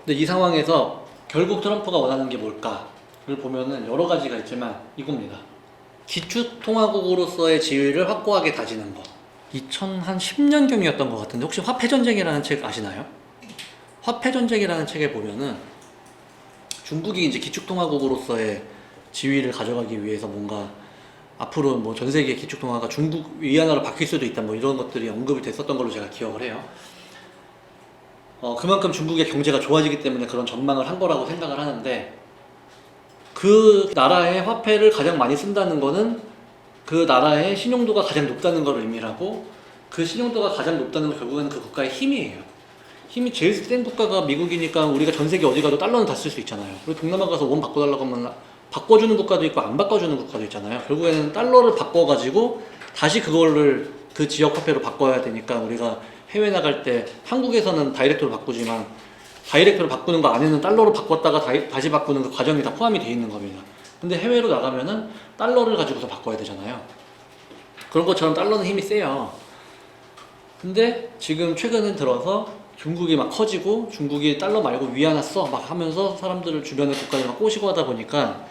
근데 이 상황에서 결국 트럼프가 원하는 게 뭘까를 보면은 여러 가지가 있지만 이겁니다. 기축통화국으로서의 지위를 확고하게 다지는 것. 2010년경이었던 것 같은데 혹시 화폐전쟁이라는 책 아시나요? 화폐전쟁이라는 책에 보면은 중국이 이제 기축통화국으로서의 지위를 가져가기 위해서 뭔가 앞으로 뭐 전 세계 기축통화가 중국 위안화로 바뀔 수도 있다 뭐 이런 것들이 언급이 됐었던 걸로 제가 기억을 해요. 그만큼 중국의 경제가 좋아지기 때문에 그런 전망을 한 거라고 생각을 하는데 그 나라의 화폐를 가장 많이 쓴다는 거는 그 나라의 신용도가 가장 높다는 걸 의미하고 그 신용도가 가장 높다는 건 결국에는 그 국가의 힘이에요. 힘이 제일 센 국가가 미국이니까 우리가 전 세계 어디 가도 달러는 다 쓸 수 있잖아요. 그리고 동남아 가서 원 바꿔달라고 하면 바꿔주는 국가도 있고 안 바꿔주는 국가도 있잖아요. 결국에는 달러를 바꿔가지고 다시 그거를 그 지역 화폐로 바꿔야 되니까 우리가 해외 나갈 때 한국에서는 다이렉트로 바꾸지만 다이렉트로 바꾸는 거 안에는 달러로 바꿨다가 다시 바꾸는 그 과정이 다 포함이 되어 있는 겁니다. 근데 해외로 나가면은 달러를 가지고서 바꿔야 되잖아요. 그런 것처럼 달러는 힘이 세요. 근데 지금 최근에 들어서 중국이 막 커지고 중국이 달러 말고 위안화 써 막 하면서 사람들을 주변의 국가들 막 꼬시고 하다 보니까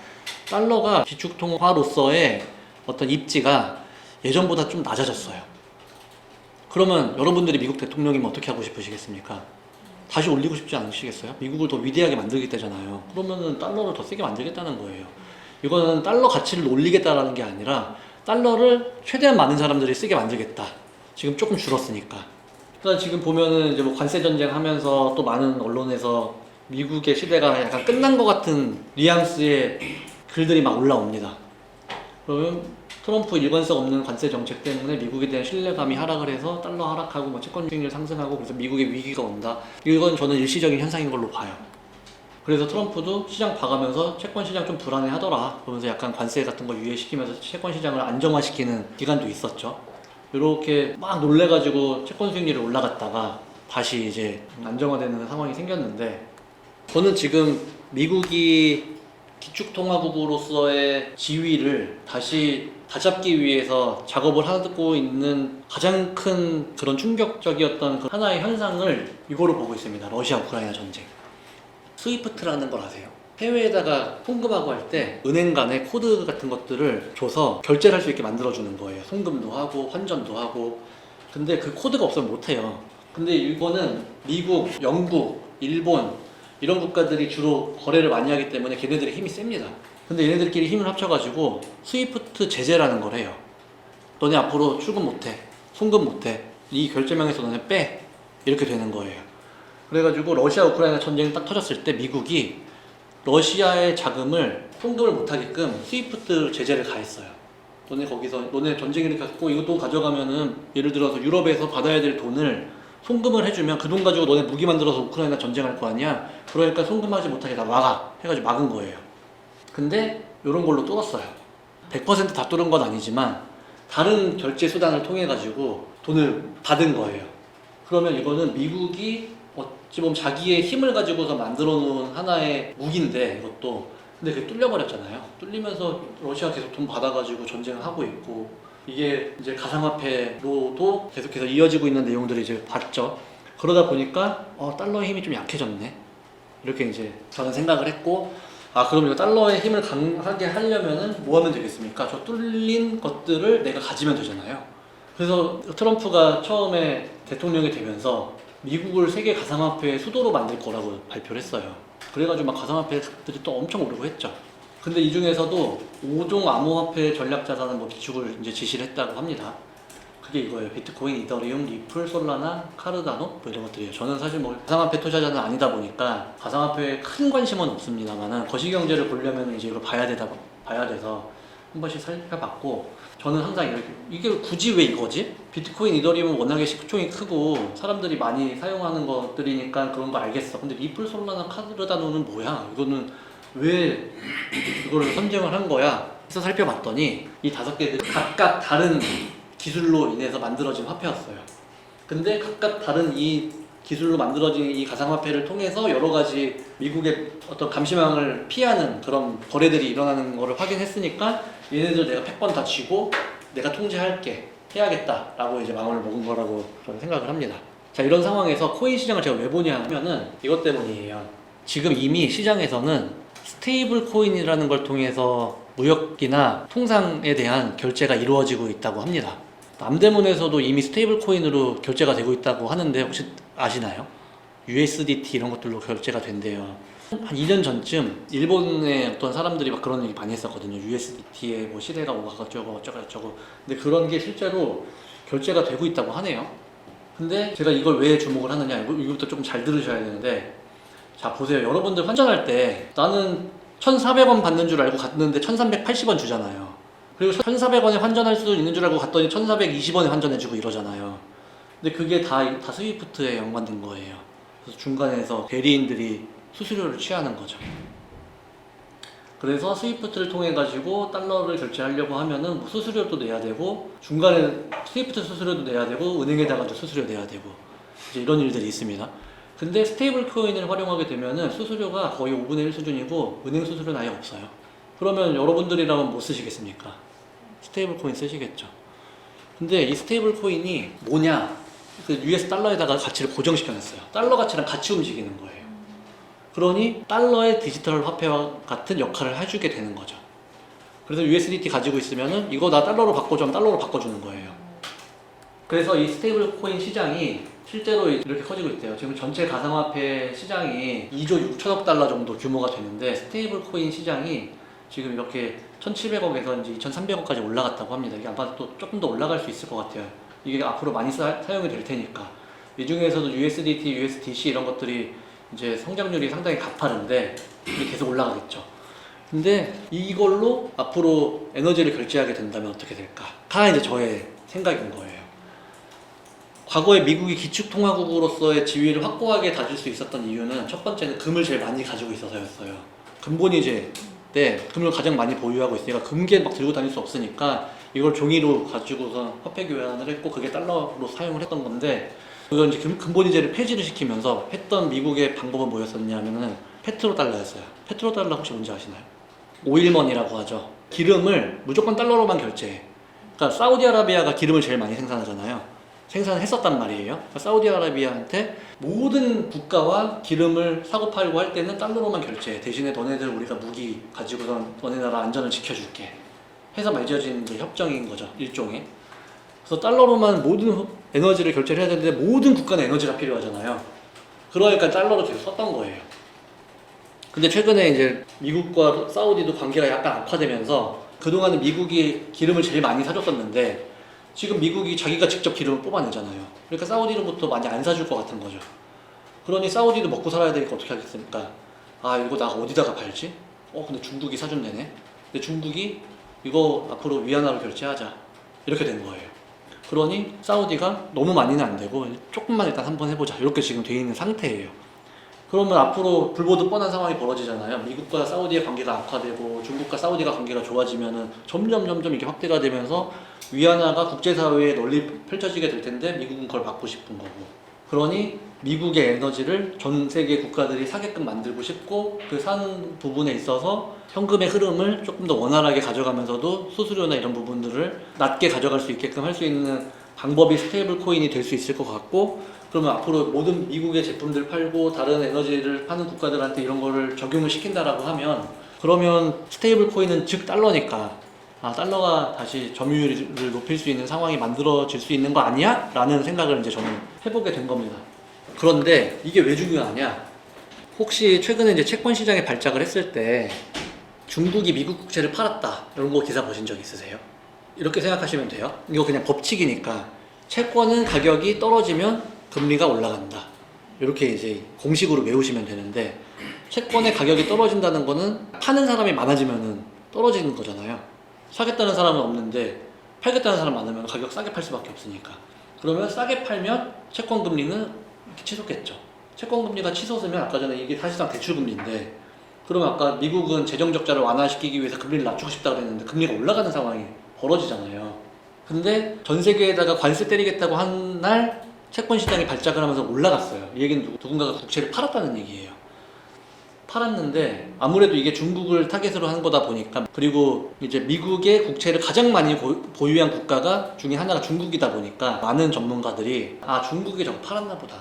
달러가 기축통화로서의 어떤 입지가 예전보다 좀 낮아졌어요. 그러면 여러분들이 미국 대통령이면 어떻게 하고 싶으시겠습니까? 다시 올리고 싶지 않으시겠어요? 미국을 더 위대하게 만들겠다잖아요. 그러면은 달러를 더 세게 만들겠다는 거예요. 이거는 달러 가치를 올리겠다라는 게 아니라 달러를 최대한 많은 사람들이 쓰게 만들겠다. 지금 조금 줄었으니까. 일단 지금 보면은 이제 뭐 관세 전쟁 하면서 또 많은 언론에서 미국의 시대가 약간 끝난 것 같은 뉘앙스의 글들이 막 올라옵니다. 그러면 트럼프 일관성 없는 관세 정책 때문에 미국에 대한 신뢰감이 하락을 해서 달러 하락하고 뭐 채권 수익률 상승하고 그래서 미국의 위기가 온다. 이건 저는 일시적인 현상인 걸로 봐요. 그래서 트럼프도 시장 봐가면서 채권 시장 좀 불안해 하더라. 그러면서 약간 관세 같은 거 유예시키면서 채권 시장을 안정화시키는 기간도 있었죠. 이렇게 막 놀래가지고 채권 수익률이 올라갔다가 다시 이제 안정화되는 상황이 생겼는데 저는 지금 미국이 기축통화국으로서의 지위를 다시 다잡기 위해서 작업을 하고 있는 가장 큰 그런 충격적이었던 그 하나의 현상을 이거로 보고 있습니다. 러시아 우크라이나 전쟁. 스위프트라는 걸 아세요? 해외에다가 송금하고 할 때 은행 간의 코드 같은 것들을 줘서 결제를 할 수 있게 만들어주는 거예요. 송금도 하고 환전도 하고. 근데 그 코드가 없으면 못해요. 근데 이거는 미국, 영국, 일본 이런 국가들이 주로 거래를 많이 하기 때문에 걔네들의 힘이 셉니다. 근데 얘네들끼리 힘을 합쳐가지고 스위프트 제재라는 걸 해요. 너네 앞으로 출금 못해, 송금 못해, 이 결제망에서 너네 빼, 이렇게 되는 거예요. 그래가지고 러시아 우크라이나 전쟁이 딱 터졌을 때 미국이 러시아의 자금을 송금을 못하게끔 스위프트 제재를 가했어요. 너네 거기서 너네 전쟁을 갖고 이것도 가져가면은 예를 들어서 유럽에서 받아야 될 돈을 송금을 해주면 그 돈 가지고 너네 무기 만들어서 우크라이나 전쟁할 거 아니야. 그러니까 송금하지 못하게 다 막아 해가지고 막은 거예요. 근데 이런 걸로 뚫었어요. 100%다 뚫은 건 아니지만 다른 결제 수단을 통해 가지고 돈을 받은 거예요. 그러면 이거는 미국이 어찌 보면 자기의 힘을 가지고서 만들어 놓은 하나의 무기인데 이것도 근데 그게 뚫려버렸잖아요. 뚫리면서 러시아 계속 돈 받아가지고 전쟁을 하고 있고 이게 이제 가상화폐로도 계속해서 이어지고 있는 내용들을 이제 봤죠. 그러다 보니까 달러의 힘이 좀 약해졌네. 이렇게 이제 저는 생각을 했고 그럼 이거 달러의 힘을 강하게 하려면은 뭐 하면 되겠습니까? 저 뚫린 것들을 내가 가지면 되잖아요. 그래서 트럼프가 처음에 대통령이 되면서 미국을 세계 가상화폐의 수도로 만들 거라고 발표를 했어요. 그래가지고 막 가상화폐들이 또 엄청 오르고 했죠. 근데 이 중에서도 5종 암호화폐 전략자산은 뭐 기축을 이제 지시를 했다고 합니다. 그게 이거예요. 비트코인, 이더리움, 리플, 솔라나, 카르다노 뭐 이런 것들이에요. 저는 사실 뭐 가상화폐 투자자는 아니다 보니까 가상화폐에 큰 관심은 없습니다만은 거시경제를 보려면 이제 이걸 봐야 돼서 한 번씩 살펴봤고 저는 항상 이렇게 이게 굳이 왜 이거지? 비트코인, 이더리움은 워낙에 시총이 크고 사람들이 많이 사용하는 것들이니까 그런 거 알겠어. 근데 리플, 솔라나, 카르다노는 뭐야? 이거는 왜 이거를 선정을 한 거야? 해서 살펴봤더니 이 5개들이 각각 다른 기술로 인해서 만들어진 화폐였어요. 근데 각각 다른 이 기술로 만들어진 이 가상화폐를 통해서 여러 가지 미국의 어떤 감시망을 피하는 그런 거래들이 일어나는 거를 확인했으니까 얘네들 내가 패권 다 쥐고 내가 통제할게 해야겠다라고 이제 마음을 먹은 거라고 저는 생각을 합니다. 자, 이런 상황에서 코인 시장을 제가 왜 보냐 하면은 이것 때문이에요. 지금 이미 시장에서는 스테이블 코인이라는 걸 통해서 무역이나 통상에 대한 결제가 이루어지고 있다고 합니다. 남대문에서도 이미 스테이블 코인으로 결제가 되고 있다고 하는데 혹시 아시나요? USDT 이런 것들로 결제가 된대요. 한 2년 전쯤 일본의 어떤 사람들이 막 그런 얘기 많이 했었거든요. USDT의 뭐 시대가 오고 어쩌고. 근데 그런 게 실제로 결제가 되고 있다고 하네요. 근데 제가 이걸 왜 주목을 하느냐, 이거부터 조금 잘 들으셔야 되는데, 자 보세요. 여러분들 환전할 때 나는 1,400원 받는 줄 알고 갔는데 1,380원 주잖아요. 그리고 1,400원에 환전할 수도 있는 줄 알고 갔더니 1,420원에 환전해주고 이러잖아요. 근데 그게 다 스위프트에 연관된 거예요. 그래서 중간에서 대리인들이 수수료를 취하는 거죠. 그래서 스위프트를 통해 가지고 달러를 결제하려고 하면은 뭐 수수료도 내야 되고, 중간에 스위프트 수수료도 내야 되고, 은행에다가도 수수료 내야 되고, 이제 이런 일들이 있습니다. 근데 스테이블 코인을 활용하게 되면은 수수료가 거의 5분의 1 수준이고 은행 수수료는 아예 없어요. 그러면 여러분들이라면 뭐 쓰시겠습니까? 스테이블 코인 쓰시겠죠. 근데 이 스테이블 코인이 뭐냐? 그 US 달러에다가 가치를 고정시켜놨어요. 달러 가치랑 같이 움직이는 거예요. 그러니 달러의 디지털 화폐와 같은 역할을 해주게 되는 거죠. 그래서 USDT 가지고 있으면은 이거 나 달러로 바꿔줘 하면 달러로 바꿔주는 거예요. 그래서 이 스테이블 코인 시장이 실제로 이렇게 커지고 있대요. 지금 전체 가상화폐 시장이 2조 6천억 달러 정도 규모가 되는데, 스테이블 코인 시장이 지금 이렇게 1,700억에서 이제 2,300억까지 올라갔다고 합니다. 이게 아마 또 조금 더 올라갈 수 있을 것 같아요. 이게 앞으로 많이 사용이 될 테니까. 이 중에서도 USDT, USDC 이런 것들이 이제 성장률이 상당히 가파른데 이게 계속 올라가겠죠. 근데 이걸로 앞으로 에너지를 결제하게 된다면 어떻게 될까? 가 이제 저의 생각인 거예요. 과거에 미국이 기축통화국으로서의 지위를 확고하게 다질 수 있었던 이유는 첫 번째는 금을 제일 많이 가지고 있어서였어요. 금본위제 때 금을 가장 많이 보유하고 있으니까 금괴 막 들고 다닐 수 없으니까 이걸 종이로 가지고서 화폐 교환을 했고, 그게 달러로 사용을 했던 건데, 그걸 이제 금본위제를 폐지를 시키면서 했던 미국의 방법은 뭐였었냐면은 페트로달러였어요. 페트로달러 혹시 뭔지 아시나요? 오일머니라고 하죠. 기름을 무조건 달러로만 결제해. 그러니까 사우디아라비아가 기름을 제일 많이 생산하잖아요. 생산을 했었단 말이에요. 그러니까 사우디아라비아한테 모든 국가와 기름을 사고 팔고 할 때는 달러로만 결제해. 대신에 너네들 우리가 무기 가지고선 너네 나라 안전을 지켜줄게 해서 맺어진 협정인 거죠, 일종의. 그래서 달러로만 모든 에너지를 결제를 해야 되는데 모든 국가는 에너지가 필요하잖아요. 그러니까 달러로 계속 썼던 거예요. 근데 최근에 이제 미국과 사우디도 관계가 약간 악화되면서, 그동안은 미국이 기름을 제일 많이 사줬었는데 지금 미국이 자기가 직접 기름을 뽑아내잖아요. 그러니까 사우디로부터 많이 안 사줄 것 같은 거죠. 그러니 사우디도 먹고 살아야 되니까 어떻게 하겠습니까? 아, 이거 나 어디다가 팔지? 근데 중국이 사준대네. 근데 중국이 이거 앞으로 위안화로 결제하자, 이렇게 된 거예요. 그러니 사우디가 너무 많이는 안 되고 조금만 일단 한번 해보자, 이렇게 지금 돼 있는 상태예요. 그러면 앞으로 불보듯 뻔한 상황이 벌어지잖아요. 미국과 사우디의 관계가 악화되고 중국과 사우디가 관계가 좋아지면은 점점 이게 확대가 되면서 위안화가 국제사회에 널리 펼쳐지게 될 텐데, 미국은 그걸 막고 싶은 거고. 그러니 미국의 에너지를 전 세계 국가들이 사게끔 만들고 싶고, 그 산 부분에 있어서 현금의 흐름을 조금 더 원활하게 가져가면서도 수수료나 이런 부분들을 낮게 가져갈 수 있게끔 할 수 있는 방법이 스테이블 코인이 될 수 있을 것 같고, 그러면 앞으로 모든 미국의 제품들 팔고 다른 에너지를 파는 국가들한테 이런 거를 적용을 시킨다라고 하면, 그러면 스테이블 코인은 즉 달러니까, 달러가 다시 점유율을 높일 수 있는 상황이 만들어질 수 있는 거 아니야? 라는 생각을 이제 저는 해보게 된 겁니다. 그런데 이게 왜 중요하냐? 혹시 최근에 이제 채권 시장에 발작을 했을 때 중국이 미국 국채를 팔았다, 이런 거 기사 보신 적 있으세요? 이렇게 생각하시면 돼요. 이거 그냥 법칙이니까 채권은 가격이 떨어지면 금리가 올라간다, 이렇게 이제 공식으로 외우시면 되는데, 채권의 가격이 떨어진다는 거는 파는 사람이 많아지면 떨어지는 거잖아요. 사겠다는 사람은 없는데 팔겠다는 사람 많으면 가격 싸게 팔 수밖에 없으니까. 그러면 싸게 팔면 채권 금리는 이렇게 치솟겠죠. 채권 금리가 치솟으면, 아까 전에 이게 사실상 대출 금리인데, 그러면 아까 미국은 재정 적자를 완화시키기 위해서 금리를 낮추고 싶다고 했는데 금리가 올라가는 상황이 벌어지잖아요. 근데 전 세계에다가 관세 때리겠다고 한 날 채권 시장이 발작을 하면서 올라갔어요. 이 얘기는 누군가가 국채를 팔았다는 얘기예요. 팔았는데 아무래도 이게 중국을 타겟으로 한 거다 보니까, 그리고 이제 미국의 국채를 가장 많이 보유한 국가가 중에 하나가 중국이다 보니까 많은 전문가들이 중국이 저거 팔았나 보다,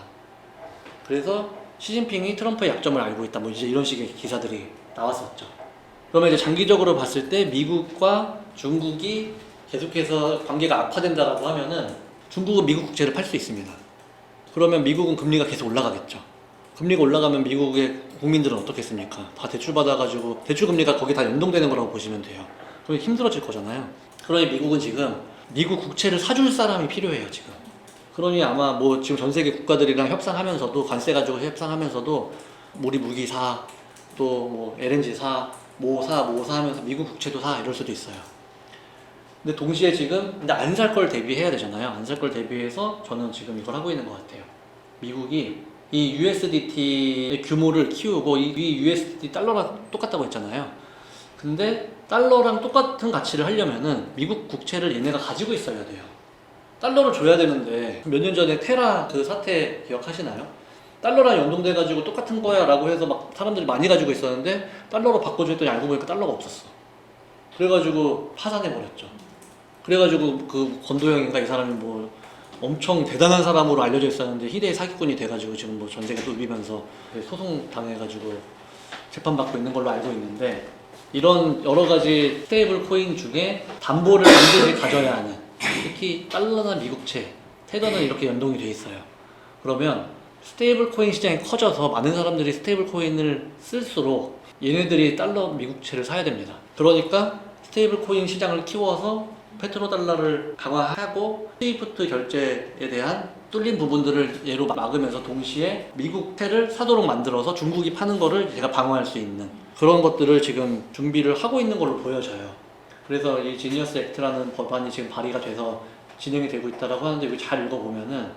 그래서 시진핑이 트럼프의 약점을 알고 있다. 뭐 이제 이런 식의 기사들이 나왔었죠. 그러면 이제 장기적으로 봤을 때 미국과 중국이 계속해서 관계가 악화된다라고 하면은 중국은 미국 국채를 팔 수 있습니다. 그러면 미국은 금리가 계속 올라가겠죠. 금리가 올라가면 미국의 국민들은 어떻겠습니까? 다 대출 받아가지고 대출 금리가 거기 다 연동되는 거라고 보시면 돼요. 그러면 힘들어질 거잖아요. 그러니 미국은 지금 미국 국채를 사줄 사람이 필요해요, 지금. 그러니 아마 뭐 지금 전 세계 국가들이랑 협상하면서도 관세 가지고 협상하면서도 우리 무기 사, 또 뭐 LNG 사, 뭐 사 하면서 미국 국채도 사 이럴 수도 있어요. 근데 동시에 지금 근데 안 살 걸 대비해야 되잖아요. 안 살 걸 대비해서 저는 지금 이걸 하고 있는 것 같아요. 미국이 이 USDT의 규모를 키우고 이 USDT 달러랑 똑같다고 했잖아요. 근데 달러랑 똑같은 가치를 하려면은 미국 국채를 얘네가 가지고 있어야 돼요. 달러를 줘야 되는데 몇 년 전에 테라 그 사태 기억하시나요? 달러랑 연동돼가지고 똑같은 거야 라고 해서 막 사람들이 많이 가지고 있었는데 달러로 바꿔줬더니 알고 보니까 달러가 없었어. 그래가지고 파산해버렸죠. 그래가지고 그 권도영인가 이 사람이 뭐 엄청 대단한 사람으로 알려져 있었는데 희대의 사기꾼이 돼가지고 지금 뭐 전 세계 누비면서 소송 당해가지고 재판받고 있는 걸로 알고 있는데, 이런 여러 가지 스테이블 코인 중에 담보를 반드시 가져야 하는, 특히 달러나 미국채, 테더는 이렇게 연동이 돼 있어요. 그러면 스테이블 코인 시장이 커져서 많은 사람들이 스테이블 코인을 쓸수록 얘네들이 달러 미국채를 사야 됩니다. 그러니까 스테이블 코인 시장을 키워서 페트로달러를 강화하고 스위프트 결제에 대한 뚫린 부분들을 얘로 막으면서 동시에 미국채를 사도록 만들어서 중국이 파는 거를 제가 방어할 수 있는 그런 것들을 지금 준비를 하고 있는 걸로 보여져요. 그래서 이 지니어스 액트라는 법안이 지금 발의가 돼서 진행이 되고 있다고 하는데, 이거 잘 읽어보면은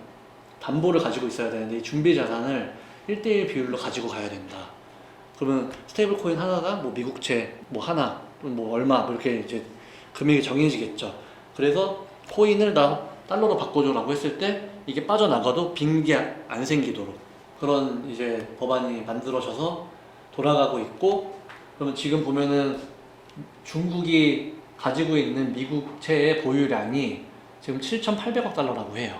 담보를 가지고 있어야 되는데 이 준비 자산을 1대1 비율로 가지고 가야 된다. 그러면 스테이블 코인 하나가 뭐 미국채 뭐 하나 뭐 얼마 뭐 이렇게 이제 금액이 정해지겠죠. 그래서 코인을 나 달러로 바꿔줘라고 했을 때 이게 빠져나가도 빈 게 안 생기도록 그런 이제 법안이 만들어져서 돌아가고 있고, 그러면 지금 보면은 중국이 가지고 있는 미국채의 보유량이 지금 7,800억 달러라고 해요.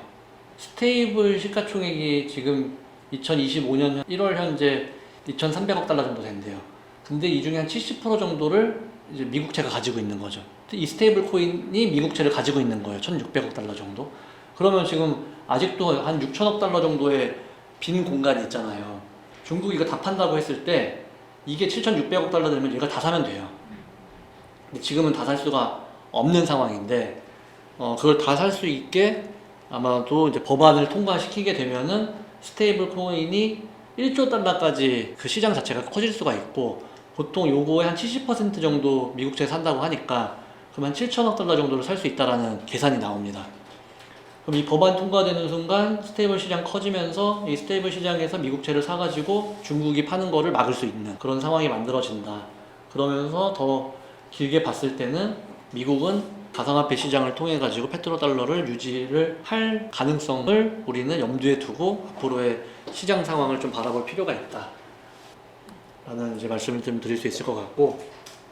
스테이블 시가총액이 지금 2025년 1월 현재 2,300억 달러 정도 된대요. 근데 이 중에 한 70% 정도를 이제 미국채가 가지고 있는 거죠. 이 스테이블 코인이 미국채를 가지고 있는 거예요. 1,600억 달러 정도. 그러면 지금 아직도 한 6천억 달러 정도의 빈 공간이 있잖아요. 중국이 이거 다 판다고 했을 때 이게 7,600억 달러 되면 얘가 다 사면 돼요. 근데 지금은 다 살 수가 없는 상황인데, 그걸 다 살 수 있게 아마도 이제 법안을 통과시키게 되면은 스테이블 코인이 1조 달러까지 그 시장 자체가 커질 수가 있고, 보통 요거의 한 70% 정도 미국채 산다고 하니까 그럼 한 7천억 달러 정도를 살 수 있다라는 계산이 나옵니다. 그럼 이 법안 통과되는 순간 스테이블 시장 커지면서 이 스테이블 시장에서 미국채를 사가지고 중국이 파는 거를 막을 수 있는 그런 상황이 만들어진다. 그러면서 더 길게 봤을 때는 미국은 가상화폐 시장을 통해 가지고 페트로달러를 유지를 할 가능성을 우리는 염두에 두고 앞으로의 시장 상황을 좀 바라볼 필요가 있다 라는 이제 말씀을 좀 드릴 수 있을 것 같고,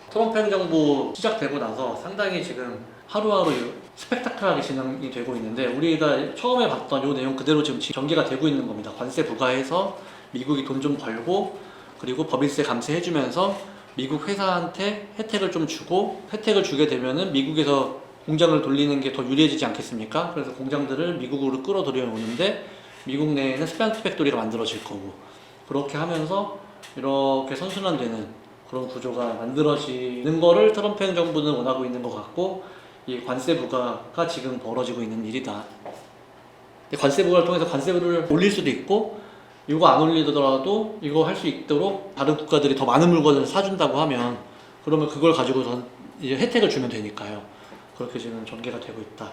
트럼프 행정부 시작되고 나서 상당히 지금 하루하루 스펙타클하게 진행이 되고 있는데, 우리가 처음에 봤던 요 내용 그대로 지금 전개가 되고 있는 겁니다. 관세 부과해서 미국이 돈 좀 벌고, 그리고 법인세 감세해주면서 미국 회사한테 혜택을 좀 주고, 혜택을 주게 되면은 미국에서 공장을 돌리는 게 더 유리해지지 않겠습니까? 그래서 공장들을 미국으로 끌어들여 오는데 미국 내에는 스프란트 팩토리가 만들어질 거고, 그렇게 하면서 이렇게 선순환되는 그런 구조가 만들어지는 거를 트럼프 행정부는 원하고 있는 것 같고, 이 관세 부과가 지금 벌어지고 있는 일이다. 관세 부과를 통해서 관세를 올릴 수도 있고, 이거 안 올리더라도 이거 할 수 있도록 다른 국가들이 더 많은 물건을 사준다고 하면, 그러면 그걸 가지고 이제 혜택을 주면 되니까요. 그렇게 지금 전개가 되고 있다.